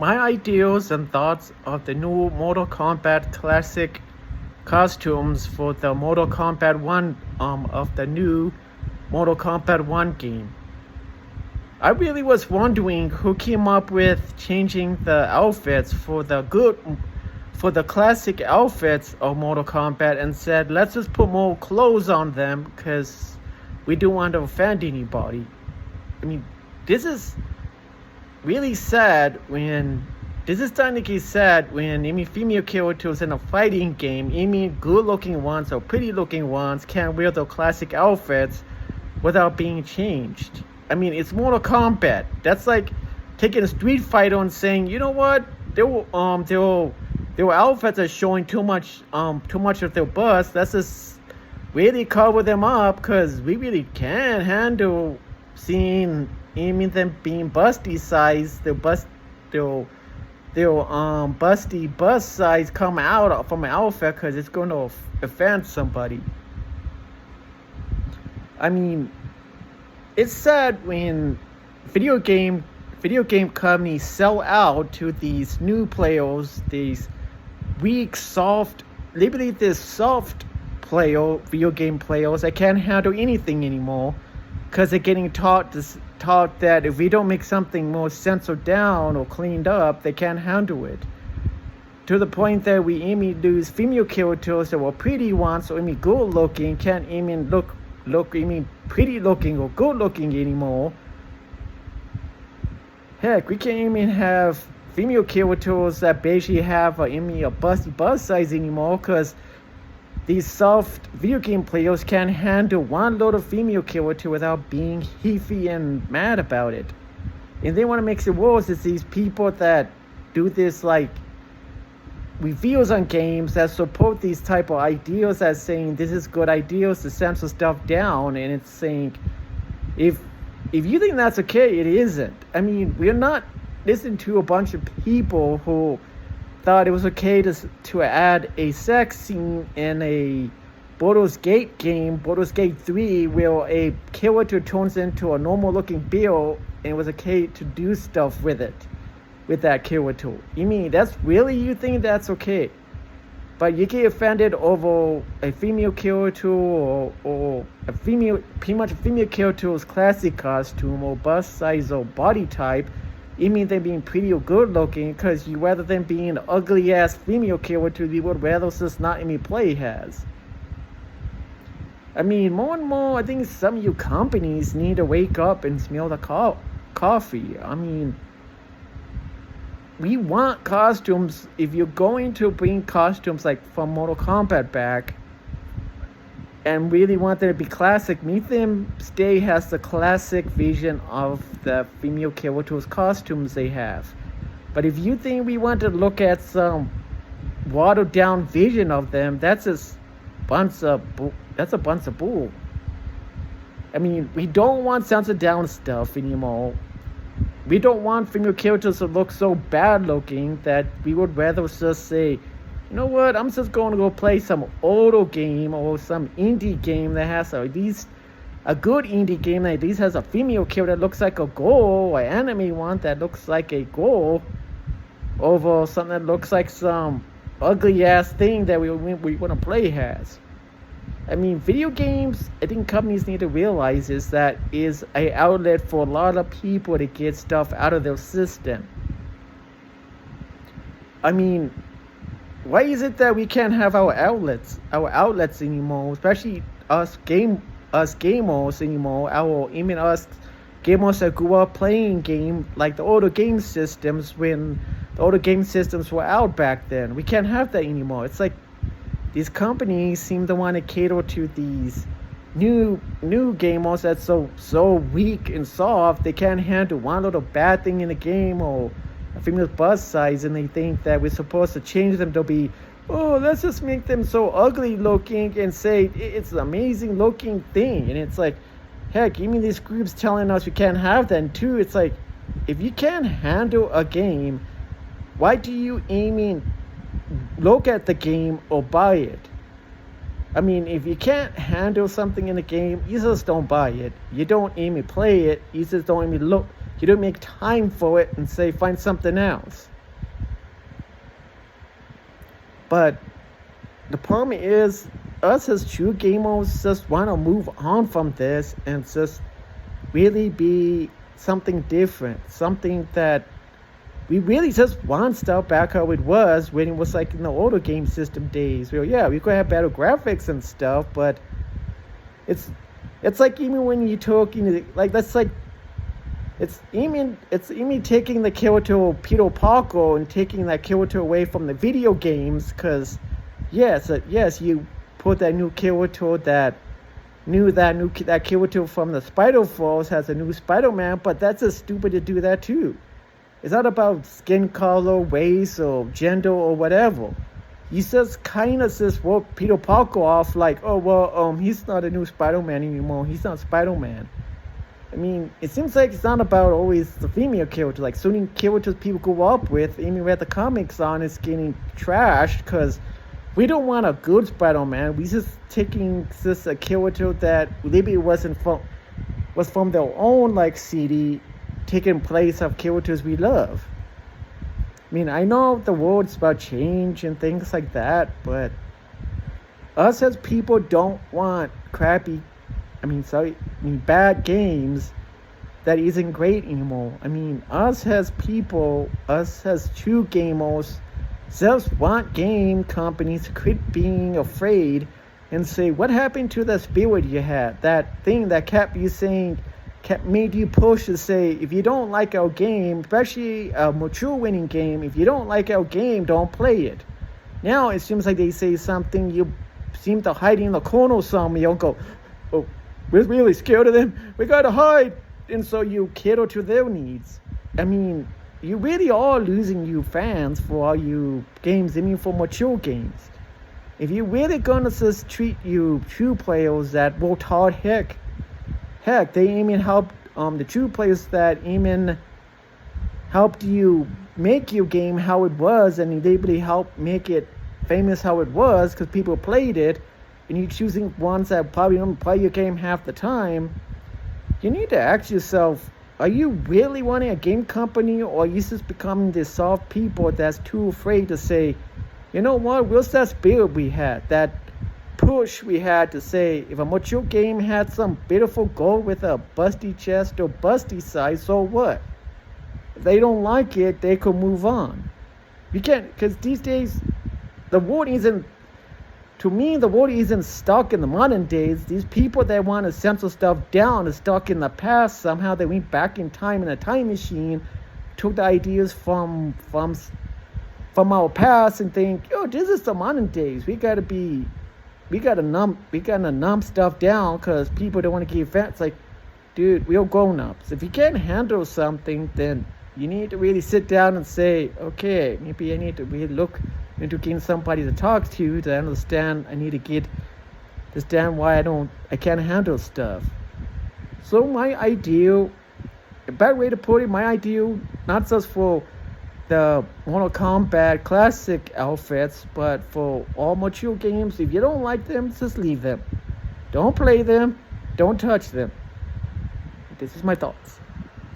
My ideals and thoughts of the new Mortal Kombat Classic costumes for the Mortal Kombat 1 of the new Mortal Kombat 1 game. I really was wondering who came up with changing the outfits for the classic outfits of Mortal Kombat and said, let's just put more clothes on them because we don't want to offend anybody. I mean, this is really sad when this is starting to get sad when female characters in a fighting game, good looking ones or pretty looking ones can't wear their classic outfits without being changed. I mean, it's Mortal Kombat. That's like taking a Street Fighter and saying, you know what, their outfits are showing too much of their bust. Let's just really cover them up because we really can't handle seeing them being busty size, their busty bust size come out from an outfit because it's going to offend somebody. I mean, it's sad when video game companies sell out to these new players, these weak, soft, literally this soft video game players that can't handle anything anymore because they're getting taught that if we don't make something more censored down or cleaned up, they can't handle it. To the point that we lose female characters that were pretty ones or good looking can't look pretty looking or good looking anymore. Heck, we can't even have female characters that basically have a busty bust size anymore because these soft video game players can't handle one little female character without being heavy and mad about it. And they want to make it worse is these people that do this like reviews on games that support these type of ideas as saying this is good ideas to censor stuff down, and it's saying if you think that's okay, it isn't. I mean, we're not listening to a bunch of people who thought it was okay to add a sex scene in a Baldur's Gate game, Baldur's Gate 3, where a character turns into a normal looking bear, and it was okay to do stuff with it, with that character. That's really, you think that's okay? But you get offended over a female character or a pretty much a female character's classic costume or bust size or body type. Them being pretty or good looking because you rather than being an ugly ass female character, you would rather just not play as. I mean, more and more, I think some of you companies need to wake up and smell the coffee. I mean, we want costumes. If you're going to bring costumes like from Mortal Kombat back and really want them to be classic, make them stay as the classic vision of the female characters' costumes they have. But if you think we want to look at some watered down vision of them, that's a bunch of bull. I mean, we don't want censored down stuff anymore. We don't want female characters to look so bad looking that we would rather just say, you know what, I'm just going to go play some auto game or some indie game that has at least a good indie game that at least has a female character that looks like a girl, or an anime one that looks like a girl, over something that looks like some ugly ass thing that we want to play as. I mean, video games, I think companies need to realize is that is an outlet for a lot of people to get stuff out of their system. I mean, why is it that we can't have our outlets anymore, especially us gamers anymore, us gamers that grew up playing game like the older game systems when the older game systems were out back then. We can't have that anymore. It's like these companies seem to want to cater to these new gamers that's so weak and soft they can't handle one little bad thing in the game or a female bust size, and they think that we're supposed to change them to be, oh, let's just make them so ugly looking and say it's an amazing looking thing. And it's like, heck, even these groups telling us we can't have that. And two, it's like, if you can't handle a game, why do you look at the game or buy it? I mean, if you can't handle something in the game, you just don't buy it. You don't play it. You just don't look. You don't make time for it and say find something else. But the problem is, us as true gamers just want to move on from this and just really be something different, something that we really just want stuff back how it was when it was like in the older game system days. Where yeah, we could have better graphics and stuff, but it's like even when you talking like that's like it's even taking the character Peter Parker and taking that character away from the video games. Because yes, you put that new character that character from the Spider-Verse has a new Spider-Man, but that's just stupid to do that too. It's not about skin color, race, or gender, or whatever. You just kind of just wrote Peter Parker off like, oh, well, he's not a new Spider-Man anymore. He's not Spider-Man. I mean, it seems like it's not about always the female character. Like, certain characters people grow up with, even read the comics on, is getting trashed because we don't want a good Spider-Man. We just taking just a character that maybe was from their own, like, CD, taking place of characters we love. I mean, I know the world's about change and things like that, but us as people don't want bad games that isn't great anymore. I mean, us as people, us as true gamers, just want game companies to quit being afraid and say, what happened to the spirit you had? That thing that kept made you push to say, if you don't like our game, especially a mature winning game, if you don't like our game, don't play it. Now it seems like they say something, you seem to hide in the corner somewhere, you go, oh, we're really scared of them, we gotta hide, and so you cater to their needs. I mean, you really are losing you fans for all you games, I mean for mature games. If you're really gonna just treat you true players that worked hard, heck, they even helped the true players that even helped you make your game how it was, and they really helped make it famous how it was because people played it, and you're choosing ones that probably don't play your game half the time. You need to ask yourself, are you really wanting a game company, or are you just becoming this soft people that's too afraid to say, you know what, where's that spirit we had, that push we had to say, if a mature game had some beautiful goal with a busty chest or busty size, so what? If they don't like it, they could move on. You can't, because these days, the world isn't stuck in the modern days. These people that want to censor stuff down are stuck in the past. Somehow they went back in time in a time machine, took the ideas from our past and think, oh, this is the modern days. We gotta numb stuff down because people don't want to get offended. It's like, dude, we're grown-ups. If you can't handle something, then you need to really sit down and say, okay, maybe I need to really look into getting somebody to talk to understand. I need to understand why I can't handle stuff. So my ideal, a better way to put it, my ideal, not just for the Mortal Kombat classic outfits, but for all mature games, if you don't like them, just leave them. Don't play them. Don't touch them. This is my thoughts.